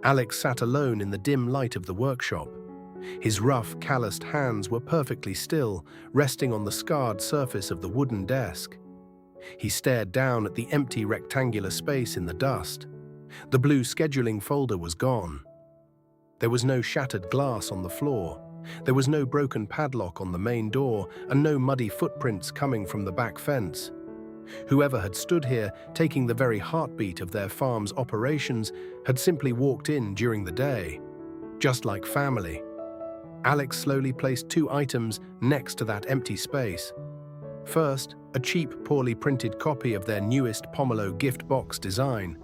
Alex sat alone in the dim light of the workshop. His rough, calloused hands were perfectly still, resting on the scarred surface of the wooden desk. He stared down at the empty rectangular space in the dust. The blue scheduling folder was gone. There was no shattered glass on the floor. There was no broken padlock on the main door, and no muddy footprints coming from the back fence. Whoever had stood here, taking the very heartbeat of their farm's operations, had simply walked in during the day. Just like family. Alex slowly placed two items next to that empty space. First, a cheap, poorly printed copy of their newest pomelo gift box design,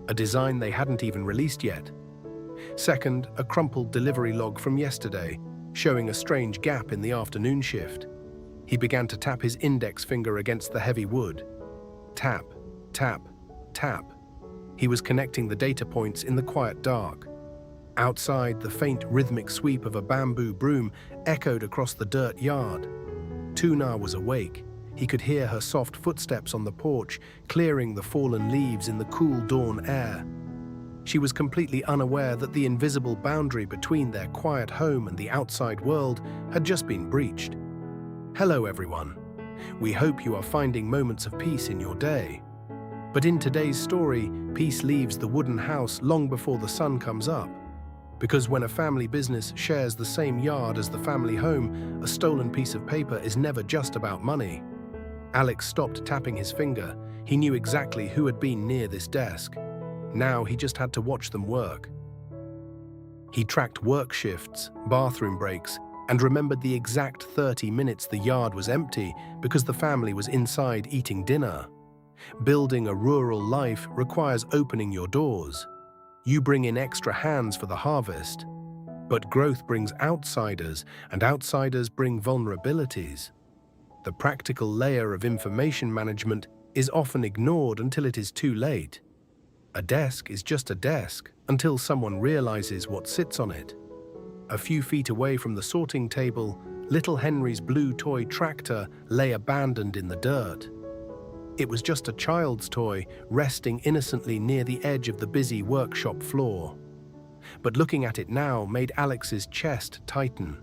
a design they hadn't even released yet. Second, a crumpled delivery log from yesterday, showing a strange gap in the afternoon shift. He began to tap his index finger against the heavy wood. Tap, tap, tap. He was connecting the data points in the quiet dark. Outside, the faint rhythmic sweep of a bamboo broom echoed across the dirt yard. Tuna was awake. He could hear her soft footsteps on the porch, clearing the fallen leaves in the cool dawn air. She was completely unaware that the invisible boundary between their quiet home and the outside world had just been breached. Hello, everyone. We hope you are finding moments of peace in your day. But in today's story, peace leaves the wooden house long before the sun comes up. Because when a family business shares the same yard as the family home, a stolen piece of paper is never just about money. Alex stopped tapping his finger. He knew exactly who had been near this desk. Now he just had to watch them work. He tracked work shifts, bathroom breaks, and remembered the exact 30 minutes the yard was empty because the family was inside eating dinner. Building a rural life requires opening your doors. You bring in extra hands for the harvest. But growth brings outsiders, and outsiders bring vulnerabilities. The practical layer of information management is often ignored until it is too late. A desk is just a desk until someone realizes what sits on it. A few feet away from the sorting table, little Henry's blue toy tractor lay abandoned in the dirt. It was just a child's toy, resting innocently near the edge of the busy workshop floor. But looking at it now made Alex's chest tighten.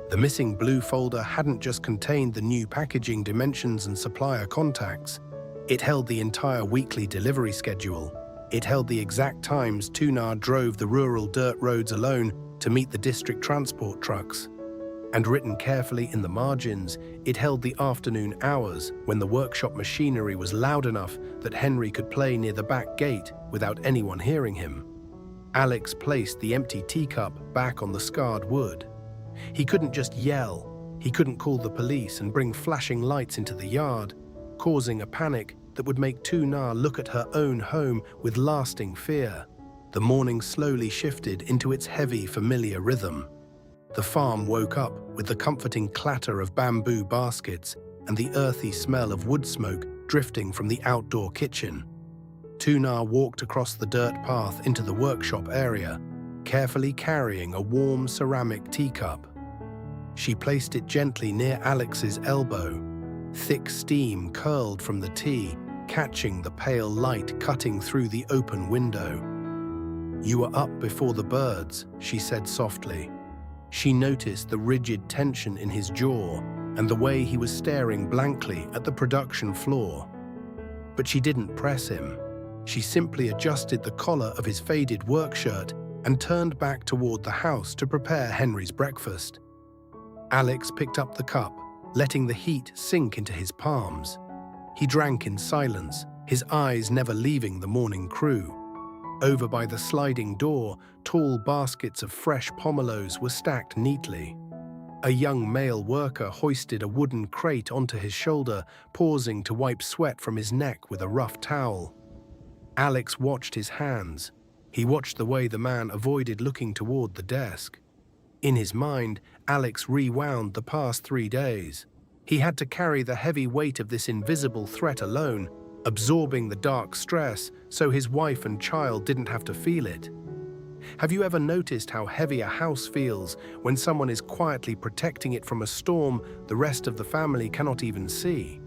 The missing blue folder hadn't just contained the new packaging dimensions and supplier contacts. It held the entire weekly delivery schedule. It held the exact times Tuna drove the rural dirt roads alone to meet the district transport trucks. And written carefully in the margins, it held the afternoon hours when the workshop machinery was loud enough that Henry could play near the back gate without anyone hearing him. Alex placed the empty teacup back on the scarred wood. He couldn't just yell. He couldn't call the police and bring flashing lights into the yard, causing a panic that would make Tuna look at her own home with lasting fear. The morning slowly shifted into its heavy, familiar rhythm. The farm woke up with the comforting clatter of bamboo baskets and the earthy smell of wood smoke drifting from the outdoor kitchen. Tuna walked across the dirt path into the workshop area, carefully carrying a warm ceramic teacup. She placed it gently near Alex's elbow. Thick steam curled from the tea, catching the pale light cutting through the open window. "You were up before the birds," she said softly. She noticed the rigid tension in his jaw and the way he was staring blankly at the production floor. But she didn't press him. She simply adjusted the collar of his faded work shirt and turned back toward the house to prepare Henry's breakfast. Alex picked up the cup, letting the heat sink into his palms. He drank in silence, his eyes never leaving the morning crew. Over by the sliding door, tall baskets of fresh pomelos were stacked neatly. A young male worker hoisted a wooden crate onto his shoulder, pausing to wipe sweat from his neck with a rough towel. Alex watched his hands. He watched the way the man avoided looking toward the desk. In his mind, Alex rewound the past 3 days. He had to carry the heavy weight of this invisible threat alone, absorbing the dark stress so his wife and child didn't have to feel it. Have you ever noticed how heavy a house feels when someone is quietly protecting it from a storm the rest of the family cannot even see?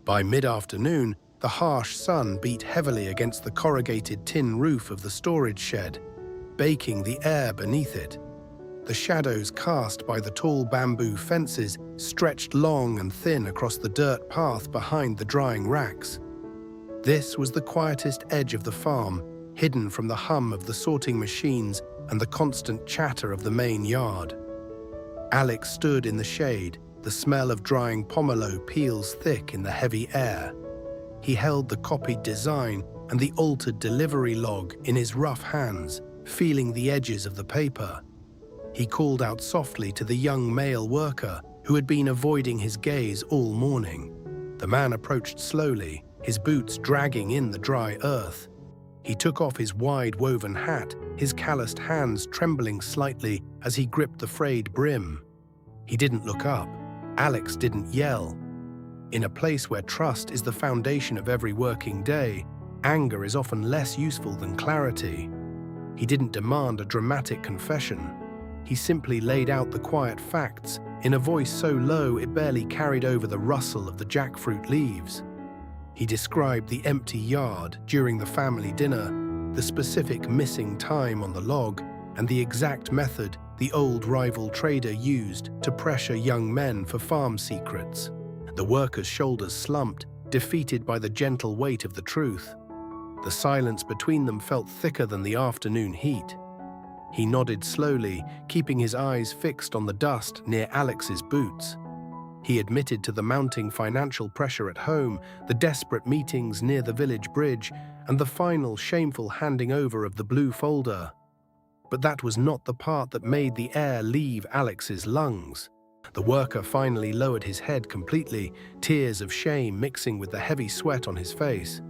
By mid-afternoon, The harsh sun beat heavily against the corrugated tin roof of the storage shed, baking the air beneath it. The shadows cast by the tall bamboo fences stretched long and thin across the dirt path behind the drying racks. This was the quietest edge of the farm, hidden from the hum of the sorting machines and the constant chatter of the main yard. Alex stood in the shade, the smell of drying pomelo peels thick in the heavy air. He held the copied design and the altered delivery log in his rough hands, feeling the edges of the paper. He called out softly to the young male worker who had been avoiding his gaze all morning. The man approached slowly, his boots dragging in the dry earth. He took off his wide-woven hat, his calloused hands trembling slightly as he gripped the frayed brim. He didn't look up. Alex didn't yell. In a place where trust is the foundation of every working day, anger is often less useful than clarity. He didn't demand a dramatic confession. He simply laid out the quiet facts in a voice so low it barely carried over the rustle of the jackfruit leaves. He described the empty yard during the family dinner, the specific missing time on the log, and the exact method the old rival trader used to pressure young men for farm secrets. The worker's shoulders slumped, defeated by the gentle weight of the truth. The silence between them felt thicker than the afternoon heat. He nodded slowly, keeping his eyes fixed on the dust near Alex's boots. He admitted to the mounting financial pressure at home, the desperate meetings near the village bridge, and the final shameful handing over of the blue folder. But that was not the part that made the air leave Alex's lungs. The worker finally lowered his head completely, tears of shame mixing with the heavy sweat on his face.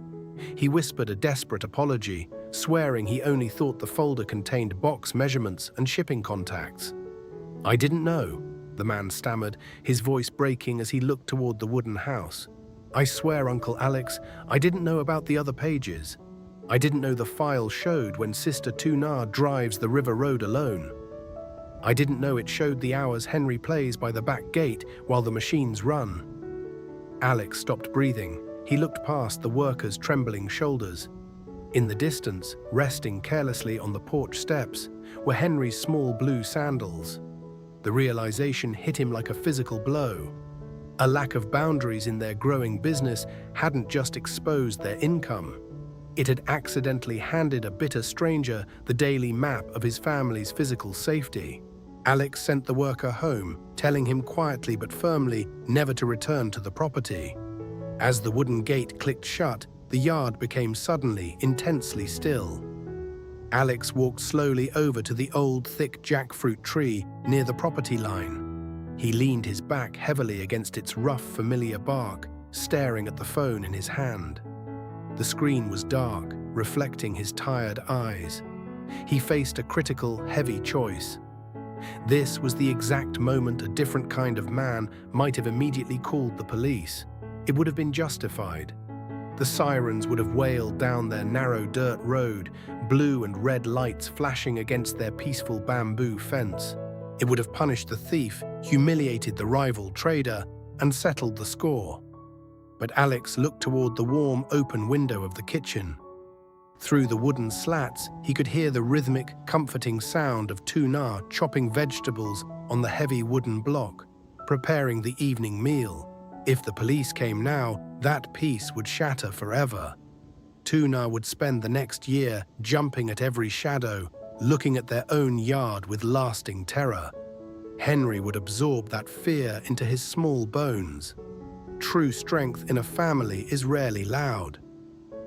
He whispered a desperate apology, swearing he only thought the folder contained box measurements and shipping contacts. "I didn't know," the man stammered, his voice breaking as he looked toward the wooden house. "I swear, Uncle Alex, I didn't know about the other pages. I didn't know the file showed when Sister Tuna drives the river road alone. I didn't know it showed the hours Henry plays by the back gate while the machines run." Alex stopped breathing. He looked past the worker's trembling shoulders. In the distance, resting carelessly on the porch steps, were Henry's small blue sandals. The realization hit him like a physical blow. A lack of boundaries in their growing business hadn't just exposed their income. It had accidentally handed a bitter stranger the daily map of his family's physical safety. Alex sent the worker home, telling him quietly but firmly never to return to the property. As the wooden gate clicked shut, the yard became suddenly intensely still. Alex walked slowly over to the old, thick jackfruit tree near the property line. He leaned his back heavily against its rough, familiar bark, staring at the phone in his hand. The screen was dark, reflecting his tired eyes. He faced a critical, heavy choice. This was the exact moment a different kind of man might have immediately called the police. It would have been justified. The sirens would have wailed down their narrow dirt road, blue and red lights flashing against their peaceful bamboo fence. It would have punished the thief, humiliated the rival trader, and settled the score. But Alex looked toward the warm, open window of the kitchen. Through the wooden slats, he could hear the rhythmic, comforting sound of Tuna chopping vegetables on the heavy wooden block, preparing the evening meal. If the police came now, that peace would shatter forever. Tuna would spend the next year jumping at every shadow, looking at their own yard with lasting terror. Henry would absorb that fear into his small bones. True strength in a family is rarely loud.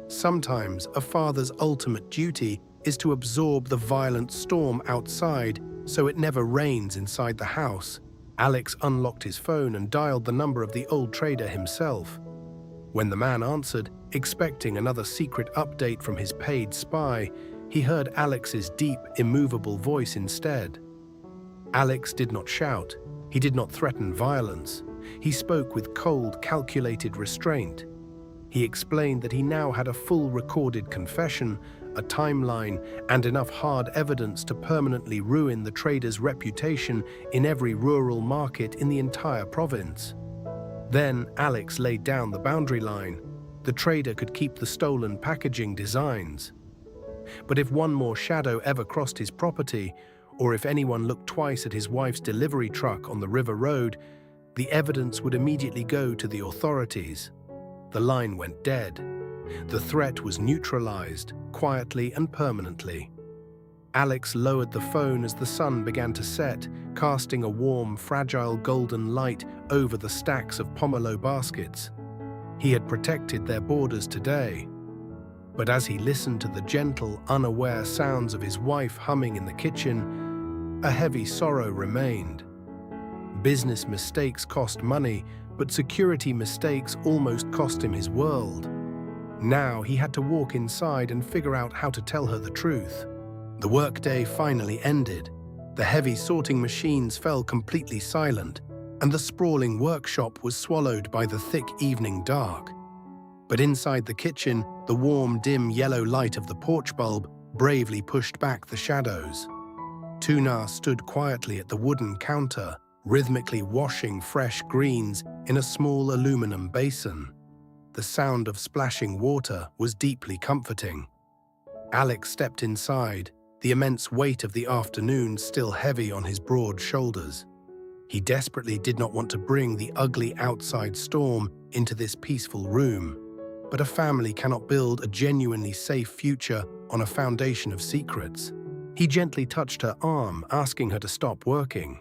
Sometimes a father's ultimate duty is to absorb the violent storm outside so it never rains inside the house. Alex unlocked his phone and dialed the number of the old trader himself. When the man answered, expecting another secret update from his paid spy, he heard Alex's deep, immovable voice instead. Alex did not shout. He did not threaten violence. He spoke with cold, calculated restraint. He explained that he now had a full recorded confession, a timeline, and enough hard evidence to permanently ruin the trader's reputation in every rural market in the entire province. Then Alex laid down the boundary line. The trader could keep the stolen packaging designs. But if one more shadow ever crossed his property, or if anyone looked twice at his wife's delivery truck on the river road, the evidence would immediately go to the authorities. The line went dead. The threat was neutralized, quietly and permanently. Alex lowered the phone as the sun began to set, casting a warm, fragile golden light over the stacks of pomelo baskets. He had protected their borders today. But as he listened to the gentle, unaware sounds of his wife humming in the kitchen, a heavy sorrow remained. Business mistakes cost money, but security mistakes almost cost him his world. Now he had to walk inside and figure out how to tell her the truth. The workday finally ended. The heavy sorting machines fell completely silent, and the sprawling workshop was swallowed by the thick evening dark. But inside the kitchen, the warm, dim yellow light of the porch bulb bravely pushed back the shadows. Tuna stood quietly at the wooden counter, rhythmically washing fresh greens in a small aluminum basin. The sound of splashing water was deeply comforting. Alex stepped inside, the immense weight of the afternoon still heavy on his broad shoulders. He desperately did not want to bring the ugly outside storm into this peaceful room, but a family cannot build a genuinely safe future on a foundation of secrets. He gently touched her arm, asking her to stop working.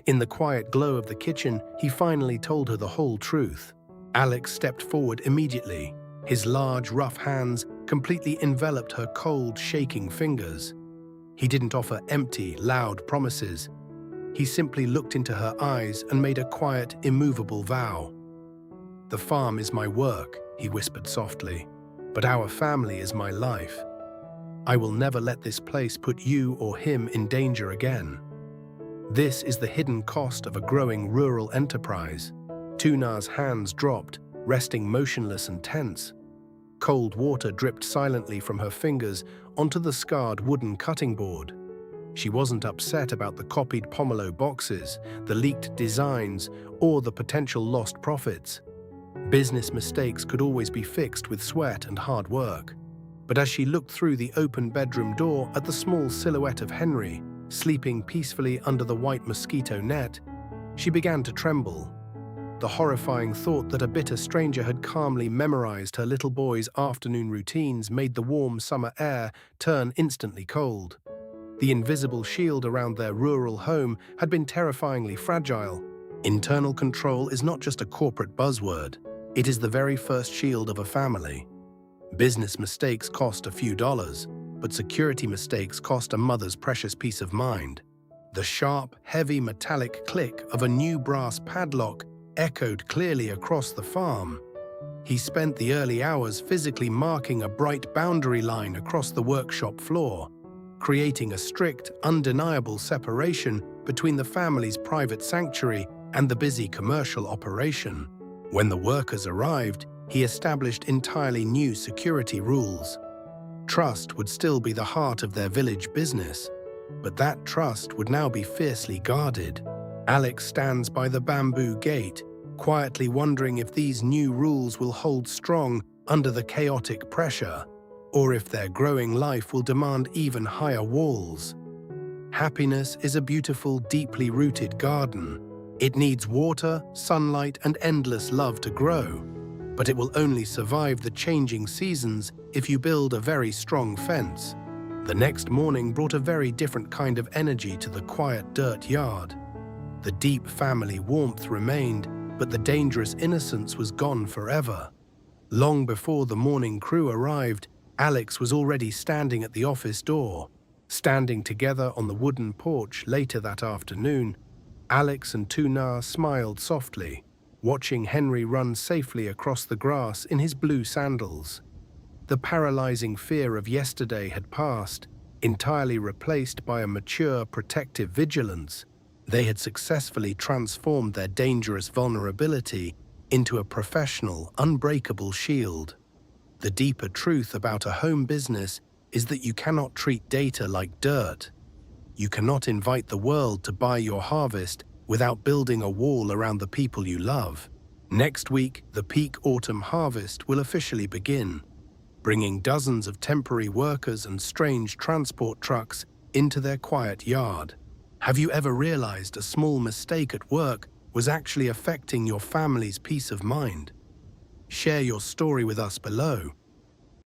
In the quiet glow of the kitchen, he finally told her the whole truth. Alex stepped forward immediately. His large, rough hands completely enveloped her cold, shaking fingers. He didn't offer empty, loud promises. He simply looked into her eyes and made a quiet, immovable vow. "The farm is my work," he whispered softly, "but our family is my life. I will never let this place put you or him in danger again." This is the hidden cost of a growing rural enterprise. Tuna's hands dropped, resting motionless and tense. Cold water dripped silently from her fingers onto the scarred wooden cutting board. She wasn't upset about the copied pomelo boxes, the leaked designs, or the potential lost profits. Business mistakes could always be fixed with sweat and hard work. But as she looked through the open bedroom door at the small silhouette of Henry, sleeping peacefully under the white mosquito net, she began to tremble. The horrifying thought that a bitter stranger had calmly memorized her little boy's afternoon routines made the warm summer air turn instantly cold. The invisible shield around their rural home had been terrifyingly fragile. Internal control is not just a corporate buzzword. It is the very first shield of a family. Business mistakes cost a few dollars, but security mistakes cost a mother's precious peace of mind. The sharp, heavy metallic click of a new brass padlock echoed clearly across the farm. He spent the early hours physically marking a bright boundary line across the workshop floor, creating a strict, undeniable separation between the family's private sanctuary and the busy commercial operation. When the workers arrived, he established entirely new security rules. Trust would still be the heart of their village business, but that trust would now be fiercely guarded. Alex stands by the bamboo gate, quietly wondering if these new rules will hold strong under the chaotic pressure, or if their growing life will demand even higher walls. Happiness is a beautiful, deeply rooted garden. It needs water, sunlight, and endless love to grow, but it will only survive the changing seasons if you build a very strong fence. The next morning brought a very different kind of energy to the quiet dirt yard. The deep family warmth remained, but the dangerous innocence was gone forever. Long before the morning crew arrived, Alex was already standing at the office door. Standing together on the wooden porch later that afternoon, Alex and Tuna smiled softly, watching Henry run safely across the grass in his blue sandals. The paralyzing fear of yesterday had passed, entirely replaced by a mature, protective vigilance. They had successfully transformed their dangerous vulnerability into a professional, unbreakable shield. The deeper truth about a home business is that you cannot treat data like dirt. You cannot invite the world to buy your harvest without building a wall around the people you love. Next week, the peak autumn harvest will officially begin, bringing dozens of temporary workers and strange transport trucks into their quiet yard. Have you ever realized a small mistake at work was actually affecting your family's peace of mind? Share your story with us below.